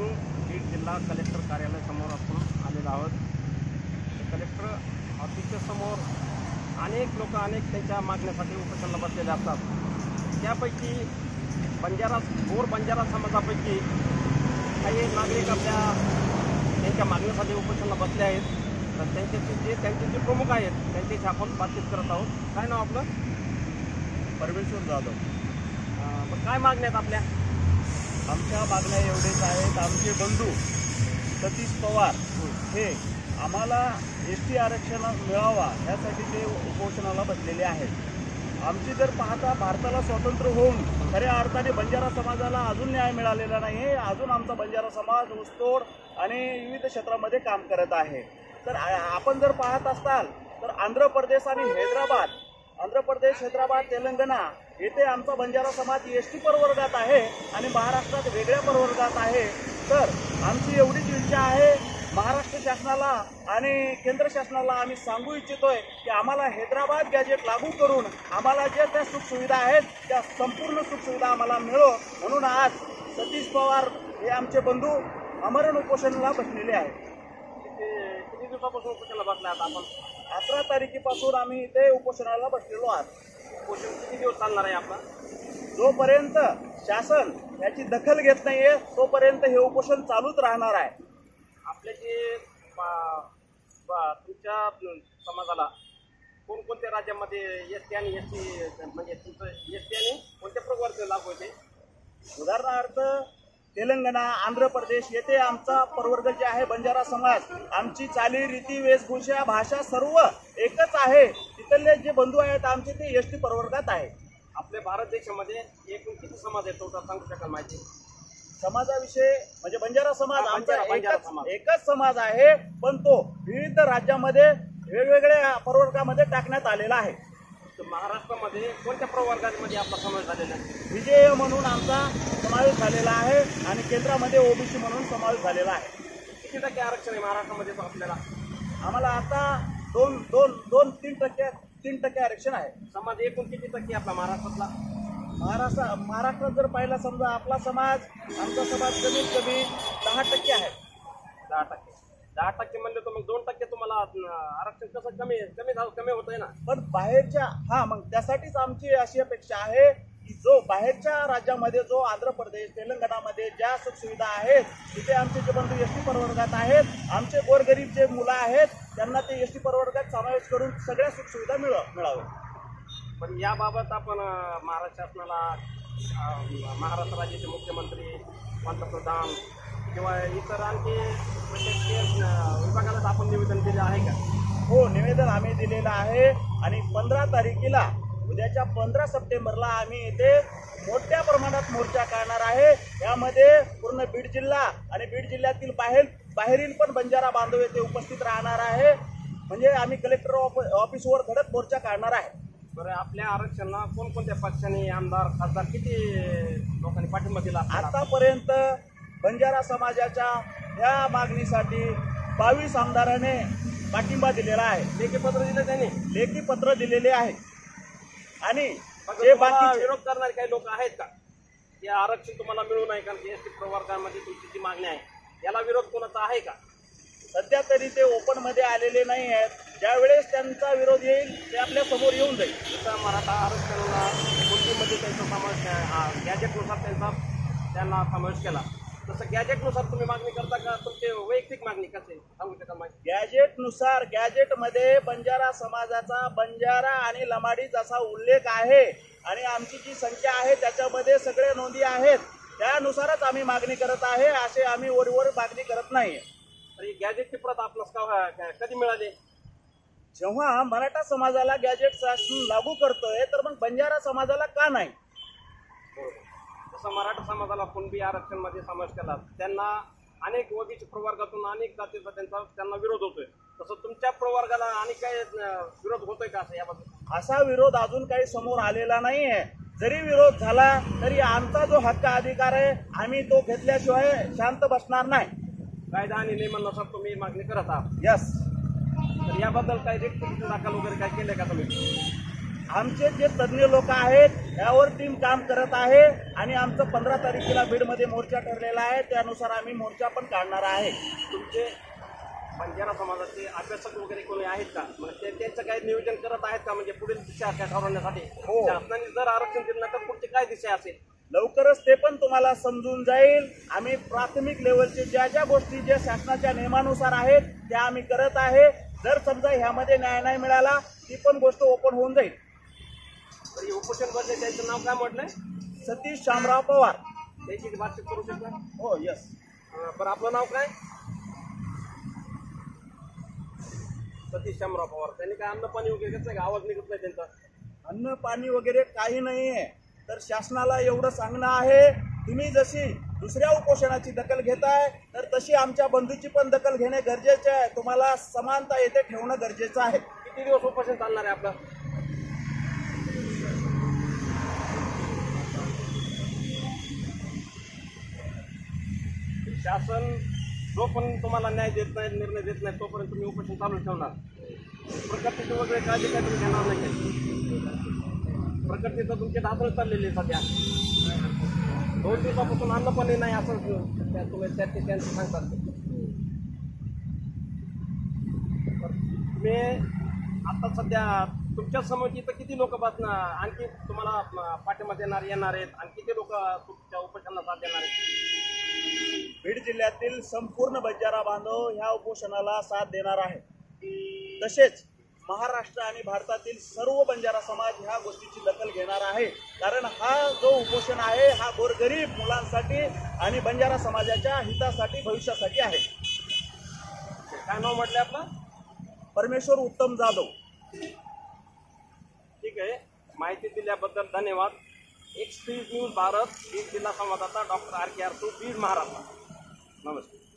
आपण बीड जिल्हा कलेक्टर कार्यालयासमोर आपण आलेलो आहोत। कलेक्टर ऑफिसच्या समोर अनेक लोक त्यांच्या मागण्यासाठी उपोषणाला बसलेले असतात। त्यापैकी बंजारा समाजापैकी काही नागरिक त्यांच्या मागण्यासाठी उपोषणाला बसले आहेत। तर त्यांचे जे प्रमुख आहेत त्यांच्याशी आपण बातचीत करत आहोत। काय नाव आपलं? परमेश्वर जाधव। पण काय मागण्या आहेत आपल्या? आमच्या मागण्या एवढेच आहेत। आमचे बंधू सतीश पवार हे आम्हाला एसटी आरक्षण मिळावा यासाठी ते उपोषणाला बसलेले आहेत। आमची जर पाहता भारताला स्वातंत्र्य होऊन खऱ्या अर्थाने बंजारा समाजाला अजून न्याय मिळालेला नाही आहे। अजून आमचा बंजारा समाज ऊसतोड आणि विविध क्षेत्रामध्ये काम करत आहे। तर आपण जर पाहत असाल तर आंध्र प्रदेश, हैदराबाद, तेलंगणा येथे आमचा बंजारा समाज एसटी प्रवर्गात आहे आणि महाराष्ट्रात वेगळ्या प्रवर्गात आहे। तर आमची एवढीच इच्छा आहे, महाराष्ट्र शासनाला आणि केंद्र शासनाला आम्ही सांगू इच्छितोय की आम्हाला हैदराबाद गॅजेट लागू करून आम्हाला ज्या सुखसुविधा आहेत त्या संपूर्ण सुखसुविधा आम्हाला मिळो, म्हणून आज सतीश पवार हे आमचे बंधू आमरण उपोषणाला बसलेले आहेत। किती दिवसापासून उपोषणाला बसले आहात आपण? 11 तारखेपासून आम्ही इथे उपोषणाला बसलेलो आहोत। उपोषण किती दिवस चालणार आहे आपलं? जोपर्यंत शासन याची दखल घेत नाहीये तोपर्यंत हे उपोषण चालूच राहणार आहे। आपल्या जे तुमच्या समाजाला कोणकोणत्या राज्यामध्ये एसटी आणि एसटी म्हणजे तुमचं एसटी आणि कोणत्या प्रवर्ग लागू होते? उदाहरणार्थ तेलंगणा, आंध्र प्रदेश येथे आमचा प्रवर्ग जे आहे बंजारा समाज, आमची चाली, रीती, वेशभूषा, भाषा सर्व एकच आहे। तिथले जे बंधू आहेत आमचे ते एसटी प्रवर्गात आहे। आपल्या भारत देशामध्ये एकूण किती समाज आहेत टोटल सांगू शकाल माहिती? समाजाविषयी म्हणजे बंजारा समाज आमचा बंजारा एकच समाज आहे, पण तो विविध राज्यामध्ये वेगवेगळ्या प्रवर्गामध्ये टाकण्यात आलेला आहे। महाराष्ट्रामध्ये कोणत्या प्रवर्गामध्ये आपला समावेश झालेला आहे? विजय म्हणून आमचा समावेश झालेला आहे आणि केंद्रामध्ये ओबीसी म्हणून समावेश झालेला आहे। किती टक्के आरक्षण आहे महाराष्ट्रामध्ये? आपल्याला आम्हाला आता 3% आरक्षण आहे। समाज एकूण किती टक्के आपला महाराष्ट्रातला? महाराष्ट्रात जर पाहिला समजा आपला समाज, आमचा समाज कमीत कमी 10% आहे। 10% म्हणले तर मग 2% तुम्हाला आरक्षण कसं कमी होत आहे ना? पण बाहेरच्या मग त्यासाठीच आमची अशी अपेक्षा आहे की जो बाहेरच्या राज्यामध्ये जो आंध्र प्रदेश, तेलंगणामध्ये ज्या सुखसुविधा आहेत तिथे आमचे जे बंधू एसटी प्रवर्गात आहेत, आमचे गोरगरीब जे मुलं आहेत त्यांना ते एसटी प्रवर्गात समावेश करून सगळ्या सुखसुविधा मिळाव्या। पण याबाबत आपण महाराष्ट्र शासनाला, महाराष्ट्र राज्याचे मुख्यमंत्री, पंतप्रधान किंवा इतर आणखी विभागालाच आपण निवेदन दिले आहे का? हो, निवेदन आम्ही दिलेलं आहे आणि 15 तारखेला उद्याच्या 15 सप्टेंबरला आम्ही इथे मोठ्या प्रमाणात मोर्चा काढणार आहे। यामध्ये पूर्ण बीड जिल्हा आणि बीड जिल्ह्यातील बाहेरील पण बंजारा बांधव येथे उपस्थित राहणार आहे। म्हणजे आम्ही कलेक्टर ऑफिसवर धडक मोर्चा काढणार आहे। बरं, आपल्या आरक्षणाला कोणकोणत्या पक्षाने, आमदार, खासदार किती लोकांनी पाठिंबा दिला? आतापर्यंत बंजारा समाजाच्या या मागणीसाठी 22 आमदारांनी पाठिंबा दिलेला आहे। लेखी पत्र दिले त्यांनी? लेखी पत्र दिलेले आहे। आणि जे बाकी विरोध करणारे काही लोक आहेत का? या आरक्षण तुम्हाला मिळू नये कारण एसटी प्रवर्गामध्ये तुमची जी मागणी आहे याला विरोध कोणाचा आहे का? सध्या तरी ते ओपन मध्ये आलेले नाही आहेत। ज्यावेळेस त्यांचा विरोध येईल ते आपल्या समोर येऊन जाईल। जसं मराठा आरक्षणाला कोणतीमध्ये त्यांचा समावेश गॅजेटनुसार त्यांना समावेश केला, तसं गॅजेटनुसार तुम्ही मागणी करता का? तुमचे वैयक्तिक मागणी कसे सांगू शकाल माहिती? गॅजेटनुसार गॅजेटमध्ये बंजारा समाजाचा बंजारा आणि लमाडी जसा उल्लेख आहे आणि आमची जी संख्या आहे त्याच्यामध्ये सगळे नोंदी आहेत, त्यानुसारच आम्ही मागणी करत आहे। असे आम्ही वरवर मागणी करत नाही। तरी गॅजेटची प्रत आपल्याला कधी मिळाली? जेव्हा मराठा समाजाला गॅजेट शासन लागू करतोय तर मग बंजारा समाजाला का नाही? जसं मराठा समाजाला कुणबी आरक्षणमध्ये समावेश केला, त्यांना अनेक ओबीसी प्रवर्गातून अनेक जातीचा त्यांना विरोध होतोय, तसं तुमच्या प्रवर्गाला आणि काय विरोध होतोय का असं याबद्दल? असा विरोध अजून काही समोर आलेला नाहीये। जरी विरोध झाला तरी आमचा जो हक्क अधिकार आहे आम्ही तो घेतल्याशिवाय शांत बसणार नाही। कायदा आणि नियमानुसार तुम्ही मागणी करत आहात? यस। तर याबद्दल काही रिट दाखल वगैरे काय केलंय का तुम्ही? आमचे जे तज्ज्ञ लोक आहेत यावर टीम काम करत आहे आणि आमचं 15 तारखेला बीडमध्ये मोर्चा ठरलेला आहे. त्यानुसार आम्ही मोर्चा पण काढणार आहे. तुमचे बंजारा समाजाचे अभ्यासक वगैरे कोणी आहेत का? मग त्यांचं काही नियोजन करत आहेत का? म्हणजे पुढील दिशा त्या ठरवण्यासाठी हो. शासनाने जर आरक्षण दिलं नाही तर पुढची काय दिशा असेल? लवकरच ते पण तुम्हाला समजून जाईल. आम्ही प्राथमिक लेवलचे ज्या गोष्टी ज्या शासनाच्या नियमानुसार आहेत त्या आम्ही करत आहे. जर समजा ह्यामध्ये न्याय नाही मिळाला ती पण गोष्ट ओपन होऊन जाईल. तरी उपोषण बदले त्याचं नाव काय म्हटलंय? सतीश शामराव पवार. त्याची बातचीत करू शकता? हो यस. बरं, आपलं नाव काय? सतीश शामराव पवार. त्यांनी काय अन्न पाणी वगैरे घेतलंय का? आवाज निघत नाही त्यांचा. अन्न पाणी वगैरे काही नाही आहे. तर शासनाला एवढं सांगणं आहे, तुम्ही जशी दुसऱ्या उपोषणाची दखल घेताय तर तशी आमच्या बंधूची पण दखल घेणे गरजेचे आहे. तुम्हाला समानता येथे ठेवणं गरजेचं आहे. किती दिवस उपोषण चालणार आहे आपलं? शासन जो पण तुम्हाला न्याय देत नाही, निर्णय देत नाही, तोपर्यंत तुम्ही उपोषण चालू ठेवणार. प्रकृतीची वगैरे काळजी काय तुम्ही घेणार नाही काय? प्रकृती तर तुमची ढासळ चाललेली आहे सध्या. 2 दिवसापासून अन्न पण नाही असं तुम्ही त्यांचं सांगतात. तुम्ही आता सध्या तुमच्या समोर इथं किती लोक बसणार? आणखी तुम्हाला पाठिंबा येणार आहेत? आणि किती लोक तुमच्या उपोषणाला साथ देणार आहेत? बीड जिल्ह्यातील संपूर्ण बंजारा बांधव ह्या उपोषणाला साथ देणार आहे. तसेच महाराष्ट्र आणि भारतातील सर्व बंजारा समाज ह्या गोष्टीची दखल घेणार आहे. कारण हा जो उपोषण आहे हा गोरगरीब मुलांसाठी आणि बंजारा समाजाच्या हितासाठी, भविष्यासाठी आहे. काय नाव म्हटलं आपलं? परमेश्वर उत्तम जाधव. ठीक आहे, माहिती दिल्याबद्दल धन्यवाद. एक्सप्रेस न्यूज भारत, बीड जिल्हा संवाददाता डॉक्टर RK आरसू, बीड, महाराष्ट्र. नमस्कार.